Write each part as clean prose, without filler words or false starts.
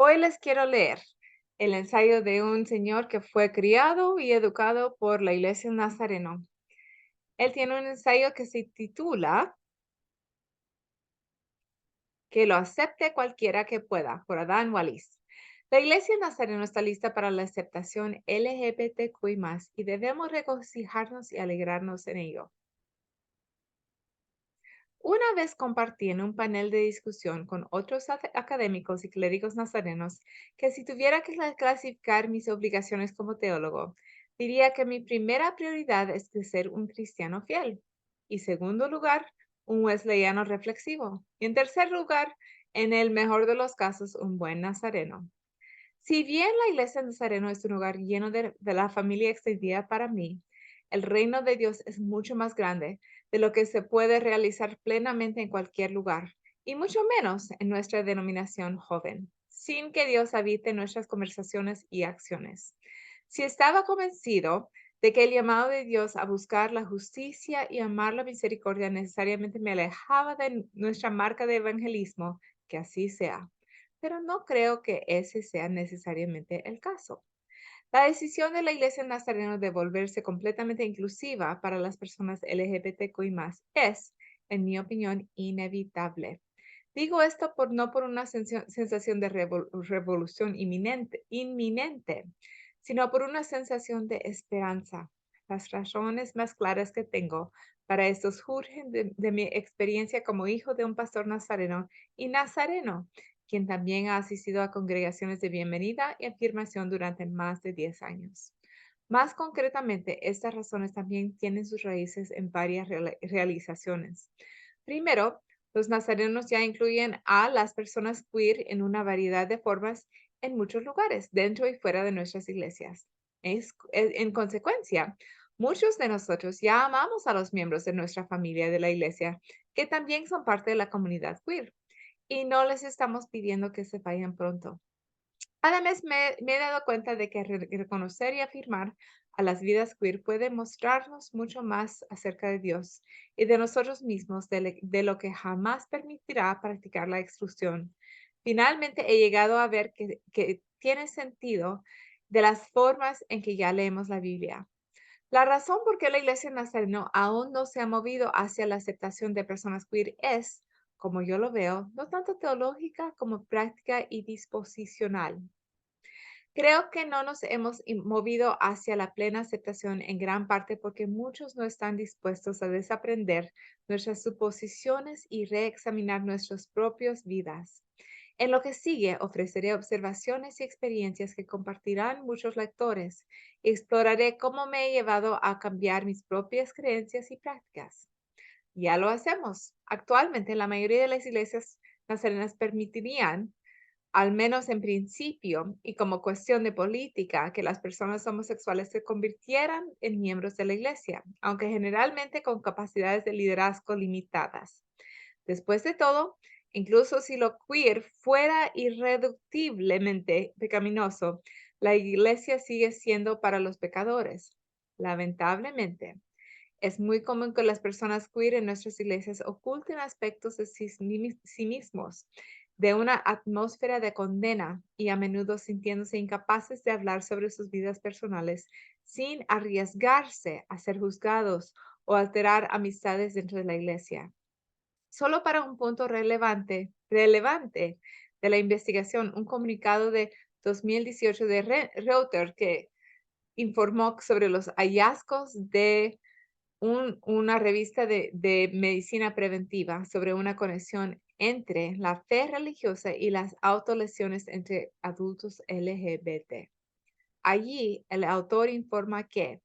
Hoy les quiero leer el ensayo de un señor que fue criado y educado por la Iglesia Nazareno. Él tiene un ensayo que se titula Que lo acepte cualquiera que pueda, por Adán Wallis. La Iglesia Nazareno está lista para la aceptación LGBTQI+, y debemos regocijarnos y alegrarnos en ello. Una vez compartí en un panel de discusión con otros académicos y clérigos nazarenos que si tuviera que clasificar mis obligaciones como teólogo, diría que mi primera prioridad es de ser un cristiano fiel. Y segundo lugar, un wesleyano reflexivo. Y en tercer lugar, en el mejor de los casos, un buen nazareno. Si bien la iglesia nazareno es un lugar lleno de la familia extendida para mí, el reino de Dios es mucho más grande de lo que se puede realizar plenamente en cualquier lugar, y mucho menos en nuestra denominación joven, sin que Dios habite en nuestras conversaciones y acciones. Si estaba convencido de que el llamado de Dios a buscar la justicia y amar la misericordia necesariamente me alejaba de nuestra marca de evangelismo, que así sea, pero no creo que ese sea necesariamente el caso. La decisión de la Iglesia Nazareno de volverse completamente inclusiva para las personas LGBTQI+, es, en mi opinión, inevitable. Digo esto no por una sensación de revolución inminente, sino por una sensación de esperanza. Las razones más claras que tengo para esto surgen de mi experiencia como hijo de un pastor nazareno y nazareno, quien también ha asistido a congregaciones de bienvenida y afirmación durante más de 10 años. Más concretamente, estas razones también tienen sus raíces en varias realizaciones. Primero, los nazarenos ya incluyen a las personas queer en una variedad de formas en muchos lugares, dentro y fuera de nuestras iglesias. En consecuencia, muchos de nosotros ya amamos a los miembros de nuestra familia de la iglesia, que también son parte de la comunidad queer, y no les estamos pidiendo que se vayan pronto. Además, me he dado cuenta de que reconocer y afirmar a las vidas queer puede mostrarnos mucho más acerca de Dios y de nosotros mismos de lo que jamás permitirá practicar la exclusión. Finalmente, he llegado a ver que tiene sentido de las formas en que ya leemos la Biblia. La razón por qué la Iglesia Nazareno aún no se ha movido hacia la aceptación de personas queer es, como yo lo veo, no tanto teológica como práctica y disposicional. Creo que no nos hemos movido hacia la plena aceptación en gran parte porque muchos no están dispuestos a desaprender nuestras suposiciones y reexaminar nuestras propias vidas. En lo que sigue, ofreceré observaciones y experiencias que compartirán muchos lectores. Exploraré cómo me he llevado a cambiar mis propias creencias y prácticas. Ya lo hacemos. Actualmente, la mayoría de las iglesias nazarenas permitirían, al menos en principio y como cuestión de política, que las personas homosexuales se convirtieran en miembros de la iglesia, aunque generalmente con capacidades de liderazgo limitadas. Después de todo, incluso si lo queer fuera irreductiblemente pecaminoso, la iglesia sigue siendo para los pecadores. Lamentablemente, es muy común que las personas queer en nuestras iglesias oculten aspectos de sí mismos, de una atmósfera de condena y a menudo sintiéndose incapaces de hablar sobre sus vidas personales sin arriesgarse a ser juzgados o alterar amistades dentro de la iglesia. Solo para un punto relevante de la investigación, un comunicado de 2018 de Reuters que informó sobre los hallazgos de una revista de medicina preventiva sobre una conexión entre la fe religiosa y las autolesiones entre adultos LGBT. Allí, el autor informa que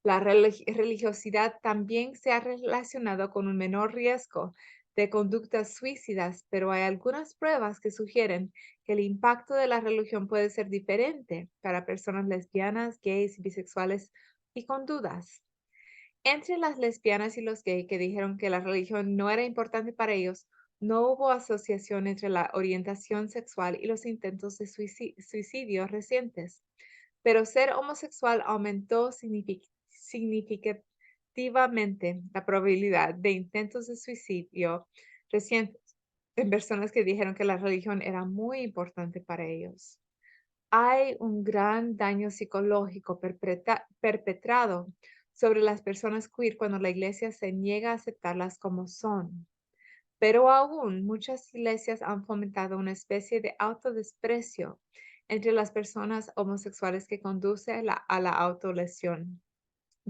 la religiosidad también se ha relacionado con un menor riesgo de conductas suicidas, pero hay algunas pruebas que sugieren que el impacto de la religión puede ser diferente para personas lesbianas, gays, bisexuales y con dudas. Entre las lesbianas y los gays que dijeron que la religión no era importante para ellos, no hubo asociación entre la orientación sexual y los intentos de suicidio recientes, pero ser homosexual aumentó significativamente la probabilidad de intentos de suicidio recientes. en personas que dijeron que la religión era muy importante para ellos. Hay un gran daño psicológico perpetrado sobre las personas queer cuando la iglesia se niega a aceptarlas como son. Pero aún muchas iglesias han fomentado una especie de autodesprecio entre las personas homosexuales que conduce a la autolesión.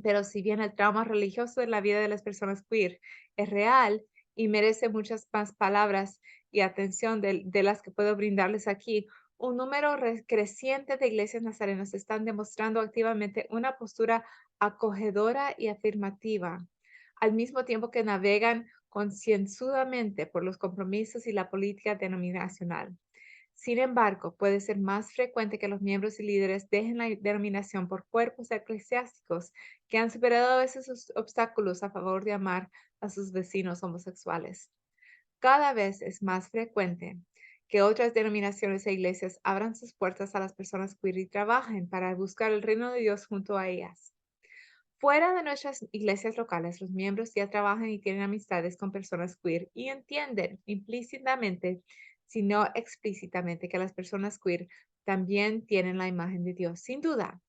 Pero si bien el trauma religioso en la vida de las personas queer es real y merece muchas más palabras y atención de las que puedo brindarles aquí, un número creciente de iglesias nazarenas están demostrando activamente una postura acogedora y afirmativa, al mismo tiempo que navegan concienzudamente por los compromisos y la política denominacional. Sin embargo, puede ser más frecuente que los miembros y líderes dejen la denominación por cuerpos eclesiásticos que han superado a veces sus obstáculos a favor de amar a sus vecinos homosexuales. Cada vez es más frecuente que otras denominaciones e iglesias abran sus puertas a las personas queer y trabajen para buscar el reino de Dios junto a ellas. Fuera de nuestras iglesias locales, los miembros ya trabajan y tienen amistades con personas queer y entienden implícitamente, si no explícitamente, que las personas queer también tienen la imagen de Dios. Sin duda,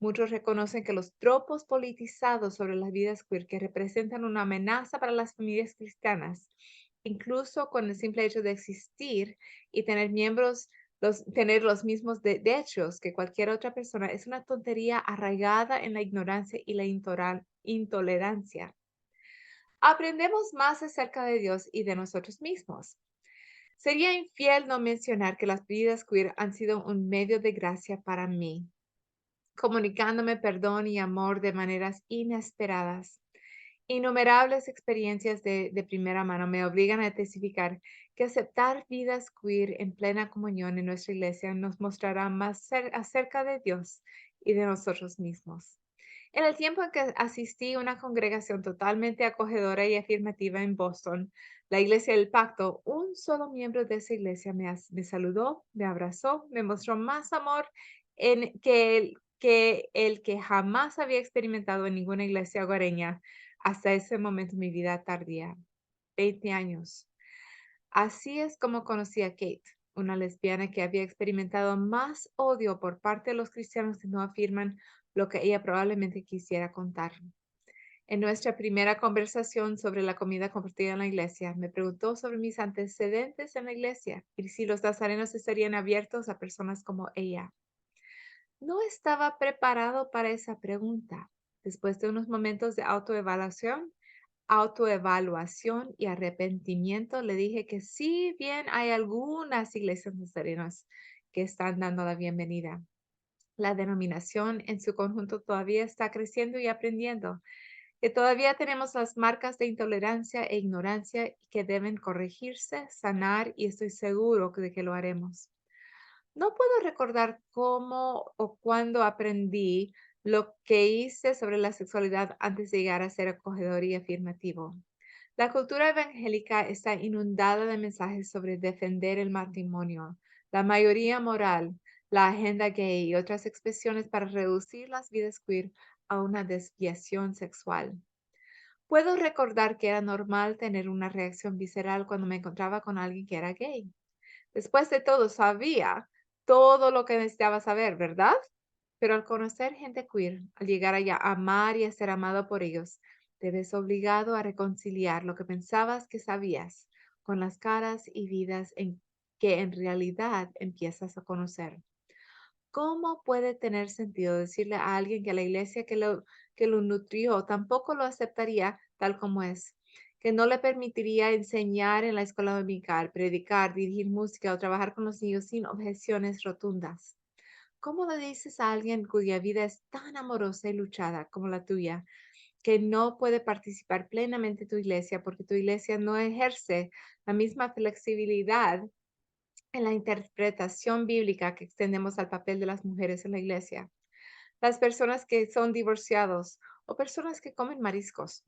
muchos reconocen que los tropos politizados sobre las vidas queer que representan una amenaza para las familias cristianas, incluso con el simple hecho de existir y tener miembros tener los mismos derechos que cualquier otra persona es una tontería arraigada en la ignorancia y la intolerancia. Aprendemos más acerca de Dios y de nosotros mismos. Sería infiel no mencionar que las vidas queer han sido un medio de gracia para mí, comunicándome perdón y amor de maneras inesperadas. Innumerables experiencias de primera mano me obligan a testificar que aceptar vidas queer en plena comunión en nuestra iglesia nos mostrará más acerca de Dios y de nosotros mismos. En el tiempo en que asistí a una congregación totalmente acogedora y afirmativa en Boston, la Iglesia del Pacto, un solo miembro de esa iglesia me saludó, me abrazó, me mostró más amor que el que jamás había experimentado en ninguna iglesia hogareña hasta ese momento en mi vida tardía, 20 años. Así es como conocí a Kate, una lesbiana que había experimentado más odio por parte de los cristianos que no afirman lo que ella probablemente quisiera contar. En nuestra primera conversación sobre la comida compartida en la iglesia, me preguntó sobre mis antecedentes en la iglesia y si los nazarenos estarían abiertos a personas como ella. No estaba preparado para esa pregunta. Después de unos momentos de autoevaluación y arrepentimiento, le dije que si bien hay algunas iglesias nazarenas que están dando la bienvenida, la denominación en su conjunto todavía está creciendo y aprendiendo, que todavía tenemos las marcas de intolerancia e ignorancia que deben corregirse, sanar y estoy seguro de que lo haremos. No puedo recordar cómo o cuándo aprendí lo que hice sobre la sexualidad antes de llegar a ser acogedor y afirmativo. La cultura evangélica está inundada de mensajes sobre defender el matrimonio, la mayoría moral, la agenda gay y otras expresiones para reducir las vidas queer a una desviación sexual. Puedo recordar que era normal tener una reacción visceral cuando me encontraba con alguien que era gay. Después de todo, sabía todo lo que necesitaba saber, ¿verdad? Pero al conocer gente queer, al llegar allá a amar y a ser amado por ellos, te ves obligado a reconciliar lo que pensabas que sabías con las caras y vidas en que en realidad empiezas a conocer. ¿Cómo puede tener sentido decirle a alguien que la iglesia que lo nutrió tampoco lo aceptaría tal como es? Que no le permitiría enseñar en la escuela dominical, predicar, dirigir música o trabajar con los niños sin objeciones rotundas. ¿Cómo le dices a alguien cuya vida es tan amorosa y luchada como la tuya, que no puede participar plenamente en tu iglesia porque tu iglesia no ejerce la misma flexibilidad en la interpretación bíblica que extendemos al papel de las mujeres en la iglesia? Las personas que son divorciados o personas que comen mariscos.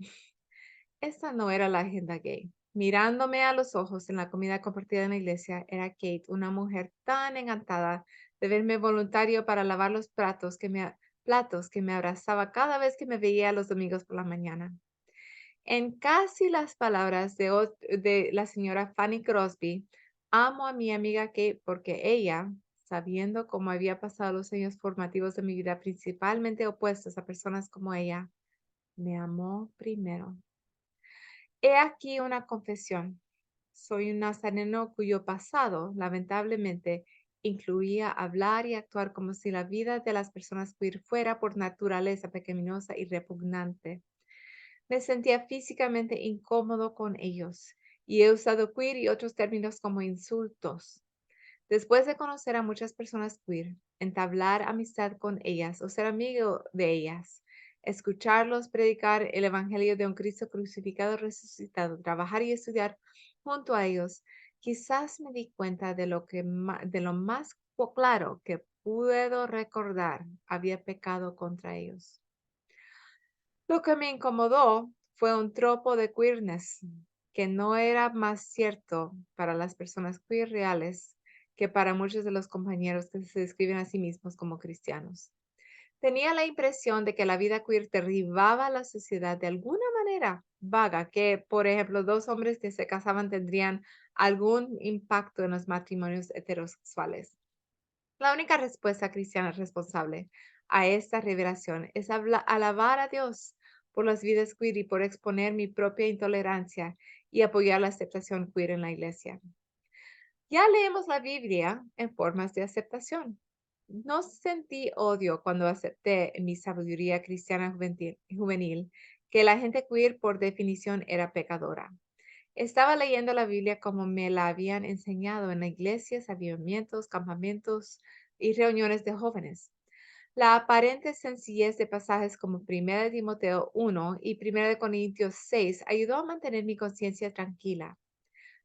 Esta no era la agenda gay. Mirándome a los ojos en la comida compartida en la iglesia, era Kate, una mujer tan encantada de verme voluntario para lavar los platos que me abrazaba cada vez que me veía los domingos por la mañana. En casi las palabras de la señora Fanny Crosby, amo a mi amiga Kate porque ella, sabiendo cómo había pasado los años formativos de mi vida, principalmente opuestos a personas como ella, me amó primero. He aquí una confesión. Soy un nazareno cuyo pasado, lamentablemente, incluía hablar y actuar como si la vida de las personas queer fuera por naturaleza pecaminosa y repugnante. Me sentía físicamente incómodo con ellos y he usado queer y otros términos como insultos. Después de conocer a muchas personas queer, entablar amistad con ellas o ser amigo de ellas, escucharlos predicar el evangelio de un Cristo crucificado, resucitado, trabajar y estudiar junto a ellos, quizás me di cuenta de de lo más claro que puedo recordar, había pecado contra ellos. Lo que me incomodó fue un tropo de queerness que no era más cierto para las personas queer reales que para muchos de los compañeros que se describen a sí mismos como cristianos. Tenía la impresión de que la vida queer derribaba a la sociedad de alguna manera vaga, que, por ejemplo, dos hombres que se casaban tendrían algún impacto en los matrimonios heterosexuales. La única respuesta cristiana responsable a esta revelación es alabar a Dios por las vidas queer y por exponer mi propia intolerancia y apoyar la aceptación queer en la iglesia. Ya leemos la Biblia en formas de aceptación. No sentí odio cuando acepté en mi sabiduría cristiana juvenil que la gente queer por definición era pecadora. Estaba leyendo la Biblia como me la habían enseñado en las iglesias, avivamientos, campamentos y reuniones de jóvenes. La aparente sencillez de pasajes como 1 Timoteo 1 y 1 Corintios 6 ayudó a mantener mi conciencia tranquila.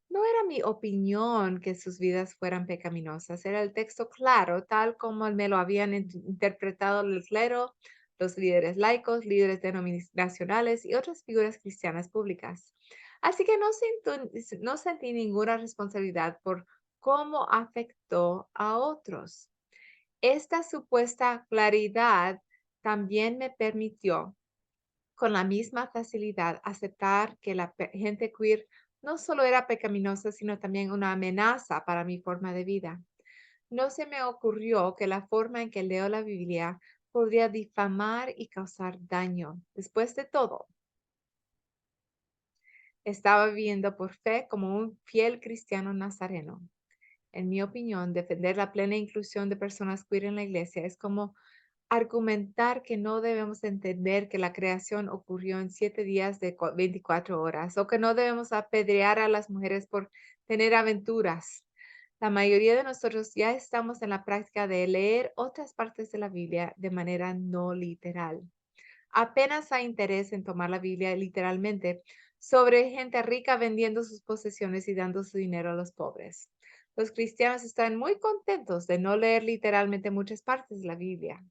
No era mi opinión que sus vidas fueran pecaminosas, era el texto claro, tal como me lo habían interpretado el clero, los líderes laicos, líderes denominacionales y otras figuras cristianas públicas. Así que no sentí ninguna responsabilidad por cómo afectó a otros. Esta supuesta claridad también me permitió con la misma facilidad aceptar que la gente queer no solo era pecaminosa, sino también una amenaza para mi forma de vida. No se me ocurrió que la forma en que leo la Biblia podría difamar y causar daño. Después de todo, estaba viviendo por fe como un fiel cristiano nazareno. En mi opinión, defender la plena inclusión de personas queer en la iglesia es como argumentar que no debemos entender que la creación ocurrió en 7 días de 24 horas o que no debemos apedrear a las mujeres por tener aventuras. La mayoría de nosotros ya estamos en la práctica de leer otras partes de la Biblia de manera no literal. Apenas hay interés en tomar la Biblia literalmente sobre gente rica vendiendo sus posesiones y dando su dinero a los pobres. Los cristianos están muy contentos de no leer literalmente muchas partes de la Biblia.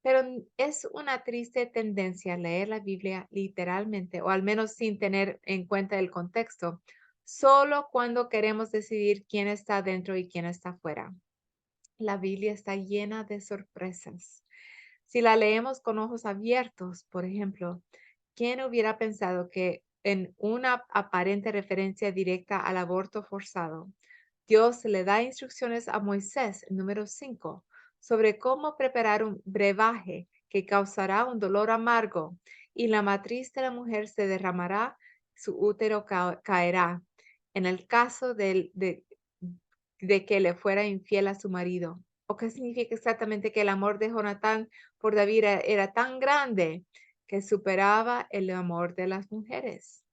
Pero es una triste tendencia leer la Biblia literalmente, o al menos sin tener en cuenta el contexto, solo cuando queremos decidir quién está dentro y quién está fuera. La Biblia está llena de sorpresas. Si la leemos con ojos abiertos, por ejemplo, ¿quién hubiera pensado que en una aparente referencia directa al aborto forzado, Dios le da instrucciones a Moisés, número 5, sobre cómo preparar un brebaje que causará un dolor amargo y la matriz de la mujer se derramará, su útero caerá, en el caso de que le fuera infiel a su marido? ¿O qué significa exactamente que el amor de Jonatán por David era tan grande que superaba el amor de las mujeres?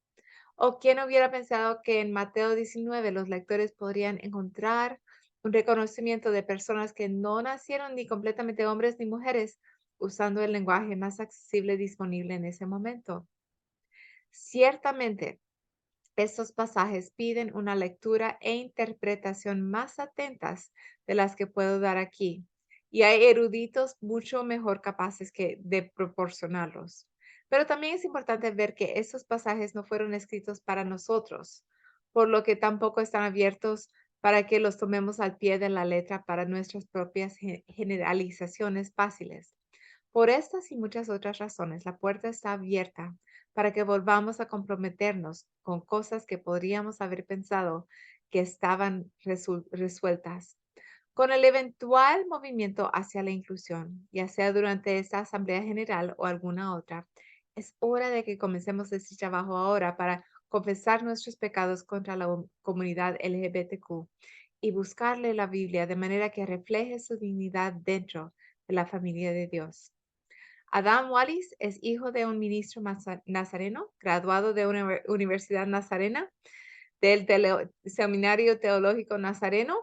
¿O quién hubiera pensado que en Mateo 19 los lectores podrían encontrar un reconocimiento de personas que no nacieron ni completamente hombres ni mujeres, usando el lenguaje más accesible disponible en ese momento? Ciertamente, estos pasajes piden una lectura e interpretación más atentas de las que puedo dar aquí, y hay eruditos mucho mejor capaces de proporcionarlos. Pero también es importante ver que estos pasajes no fueron escritos para nosotros, por lo que tampoco están abiertos para que los tomemos al pie de la letra para nuestras propias generalizaciones fáciles. Por estas y muchas otras razones, la puerta está abierta para que volvamos a comprometernos con cosas que podríamos haber pensado que estaban resueltas. Con el eventual movimiento hacia la inclusión, ya sea durante esta Asamblea General o alguna otra, es hora de que comencemos este trabajo ahora para confesar nuestros pecados contra la comunidad LGBTQ y buscarle la Biblia de manera que refleje su dignidad dentro de la familia de Dios. Adam Wallis es hijo de un ministro nazareno, graduado de una universidad nazarena, del Seminario Teológico Nazareno,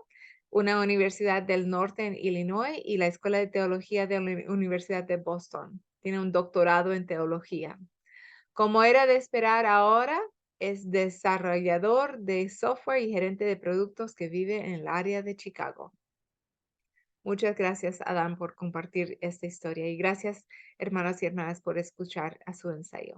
una universidad del norte en Illinois y la Escuela de Teología de la Universidad de Boston. Tiene un doctorado en teología. Como era de esperar ahora, es desarrollador de software y gerente de productos que vive en el área de Chicago. Muchas gracias, Adam, por compartir esta historia y gracias, hermanos y hermanas, por escuchar a su ensayo.